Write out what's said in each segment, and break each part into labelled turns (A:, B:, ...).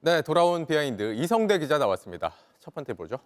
A: 네, 돌아온 비하인드 이성대 기자 나왔습니다. 첫 번째 보죠.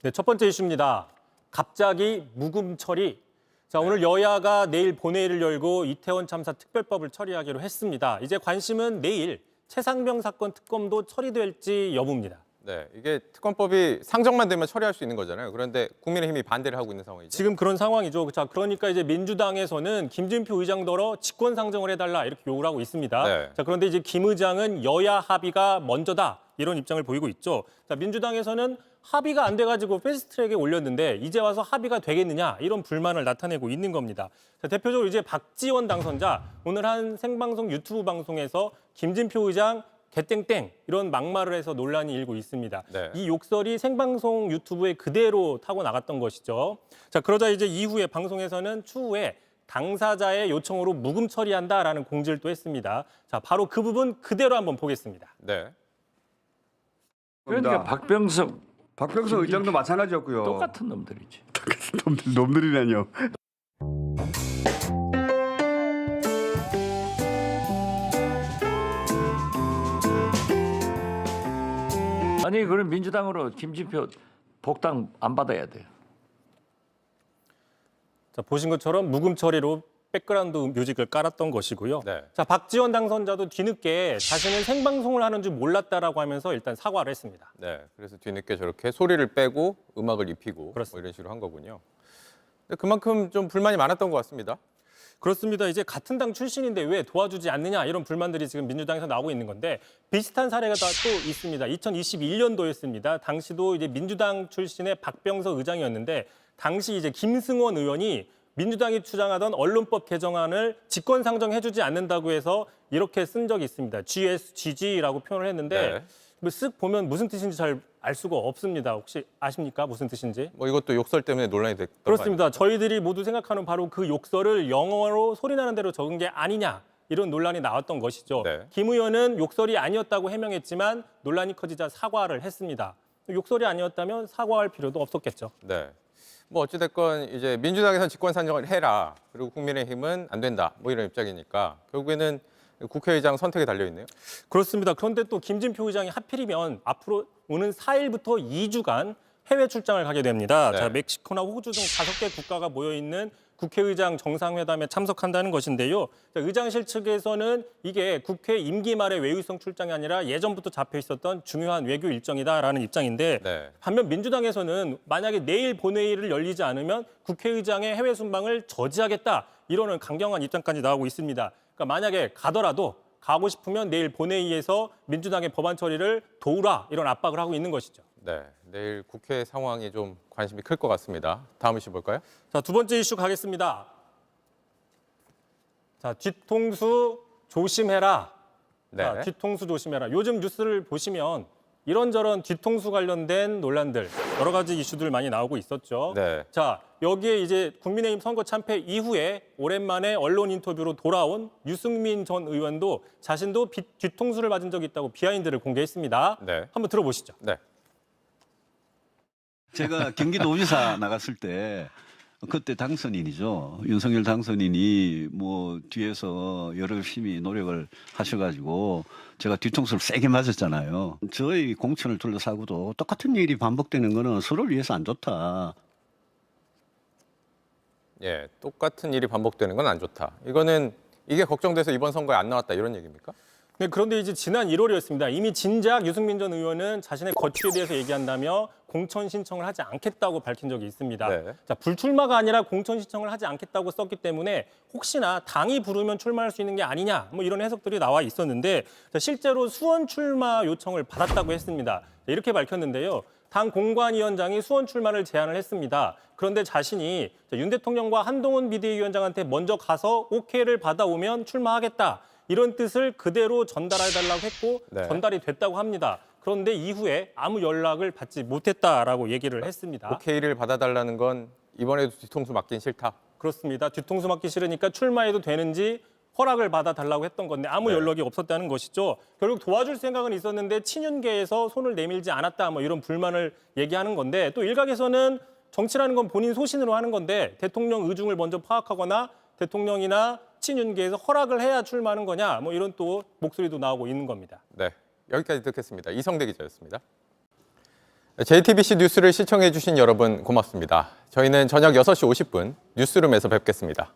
B: 네, 첫 번째 이슈입니다. 갑자기 묵음 처리. 자, 오늘 여야가 내일 본회의를 열고 이태원 참사 특별법을 처리하기로 했습니다. 이제 관심은 내일 최상병 사건 특검도 처리될지 여부입니다.
A: 네, 이게 특검법이 상정만 되면 처리할 수 있는 거잖아요. 그런데 국민의힘이 반대를 하고 있는 상황이죠.
B: 지금 그런 상황이죠. 자, 그러니까 이제 민주당에서는 김진표 의장더러 직권 상정을 해달라 이렇게 요구를 하고 있습니다.
A: 네.
B: 자, 그런데 이제 김 의장은 여야 합의가 먼저다 이런 입장을 보이고 있죠. 자, 민주당에서는 합의가 안 돼가지고 패스트트랙에 올렸는데 이제 와서 합의가 되겠느냐 이런 불만을 나타내고 있는 겁니다. 자, 대표적으로 이제 박지원 당선자 오늘 한 생방송 유튜브 방송에서 김진표 의장 개땡땡 이런 막말을 해서 논란이 일고 있습니다.
A: 네.
B: 이 욕설이 생방송 유튜브에 그대로 타고 나갔던 것이죠. 자, 그러자 이제 이후에 방송에서는 추후에 당사자의 요청으로 묵음 처리한다라는 공지를 또 했습니다. 자, 바로 그 부분 그대로 한번 보겠습니다.
A: 네.
C: 그러니까 박병석
D: 의장도 마찬가지였고요.
C: 똑같은 놈들이지.
D: 놈들이라뇨.
C: 아니 그럼 민주당으로 김진표 복당 안 받아야 돼요.
B: 자, 보신 것처럼 묵음 처리로 백그라운드 뮤직을 깔았던 것이고요.
A: 네.
B: 자, 박지원 당선자도 뒤늦게 자신은 생방송을 하는 줄 몰랐다라고 하면서 일단 사과를 했습니다.
A: 네, 그래서 뒤늦게 저렇게 소리를 빼고 음악을 입히고 뭐
B: 그렇습니다.
A: 이런 식으로 한 거군요. 근데 그만큼 좀 불만이 많았던 것 같습니다.
B: 그렇습니다. 이제 같은 당 출신인데 왜 도와주지 않느냐 이런 불만들이 지금 민주당에서 나오고 있는 건데 비슷한 사례가 또 있습니다. 2021년도였습니다. 당시도 이제 민주당 출신의 박병석 의장이었는데 당시 이제 김승원 의원이 민주당이 주장하던 언론법 개정안을 직권 상정해주지 않는다고 해서 이렇게 쓴 적이 있습니다. GSGG라고 표현을 했는데
A: 네.
B: 쓱 보면 무슨 뜻인지 잘 알 수가 없습니다. 혹시 아십니까? 무슨 뜻인지?
A: 뭐 이것도 욕설 때문에 논란이 됐던 거
B: 그렇습니다. 저희들이 모두 생각하는 바로 그 욕설을 영어로 소리나는 대로 적은 게 아니냐 이런 논란이 나왔던 것이죠.
A: 네.
B: 김 의원은 욕설이 아니었다고 해명했지만 논란이 커지자 사과를 했습니다. 욕설이 아니었다면 사과할 필요도 없었겠죠.
A: 네. 뭐 어찌됐건 이제 민주당에서는 직권 상정을 해라. 그리고 국민의힘은 안 된다. 뭐 이런 입장이니까 결국에는 국회의장 선택에 달려 있네요.
B: 그렇습니다. 그런데 또 김진표 의장이 하필이면 앞으로 오는 4일부터 2주간 해외 출장을 가게 됩니다.
A: 네.
B: 자, 멕시코나 호주 등 5개 국가가 모여 있는 국회의장 정상회담에 참석한다는 것인데요. 자, 의장실 측에서는 이게 국회 임기 말의 외유성 출장이 아니라 예전부터 잡혀 있었던 중요한 외교 일정이다라는 입장인데
A: 네.
B: 반면 민주당에서는 만약에 내일 본회의를 열리지 않으면 국회의장의 해외 순방을 저지하겠다 이러는 강경한 입장까지 나오고 있습니다. 그러니까 만약에 가더라도 가고 싶으면 내일 본회의에서 민주당의 법안 처리를 도우라 이런 압박을 하고 있는 것이죠.
A: 네. 내일 국회 상황이 좀 관심이 클 것 같습니다. 다음 이슈 볼까요?
B: 자, 두 번째 이슈 가겠습니다. 자, 뒤통수 조심해라.
A: 네.
B: 자, 뒤통수 조심해라. 요즘 뉴스를 보시면 이런저런 뒤통수 관련된 논란들, 여러 가지 이슈들 많이 나오고 있었죠.
A: 네.
B: 자, 여기에 이제 국민의힘 선거 참패 이후에 오랜만에 언론 인터뷰로 돌아온 유승민 전 의원도 자신도 뒤통수를 맞은 적이 있다고 비하인드를 공개했습니다.
A: 네.
B: 한번 들어보시죠.
A: 네.
E: 제가 경기도지사 나갔을 때 그때 당선인이죠. 윤석열 당선인이 뭐 뒤에서 열심히 노력을 하셔가지고 제가 뒤통수를 세게 맞았잖아요. 저희 공천을 둘러싸고도 똑같은 일이 반복되는 거는 서로를 위해서 안 좋다.
A: 예, 똑같은 일이 반복되는 건 안 좋다. 이거는 이게 걱정돼서 이번 선거에 안 나왔다 이런 얘기입니까?
B: 네, 그런데 이제 지난 1월이었습니다. 이미 진작 유승민 전 의원은 자신의 거취에 대해서 얘기한다며 공천 신청을 하지 않겠다고 밝힌 적이 있습니다.
A: 네.
B: 자, 불출마가 아니라 공천 신청을 하지 않겠다고 썼기 때문에 혹시나 당이 부르면 출마할 수 있는 게 아니냐 뭐 이런 해석들이 나와 있었는데 자, 실제로 수원 출마 요청을 받았다고 했습니다. 이렇게 밝혔는데요. 당 공관위원장이 수원 출마를 제안을 했습니다. 그런데 자신이 윤 대통령과 한동훈 비대위원장한테 먼저 가서 오케이를 받아오면 출마하겠다. 이런 뜻을 그대로 전달해달라고 했고
A: 네.
B: 전달이 됐다고 합니다. 그런데 이후에 아무 연락을 받지 못했다라고 얘기를 했습니다.
A: 오케이를 받아달라는 건 이번에도 뒤통수 맞긴 싫다.
B: 그렇습니다. 뒤통수 맞기 싫으니까 출마해도 되는지 허락을 받아달라고 했던 건데 아무
A: 네.
B: 연락이 없었다는 것이죠. 결국 도와줄 생각은 있었는데 친윤계에서 손을 내밀지 않았다 뭐 이런 불만을 얘기하는 건데 또 일각에서는 정치라는 건 본인 소신으로 하는 건데 대통령 의중을 먼저 파악하거나 대통령이나 친윤계에서 허락을 해야 출마하는 거냐 뭐 이런 또 목소리도 나오고 있는 겁니다.
A: 네. 여기까지 듣겠습니다. 이성대 기자였습니다. JTBC 뉴스를 시청해 주신 여러분 고맙습니다. 저희는 저녁 6시 50분 뉴스룸에서 뵙겠습니다.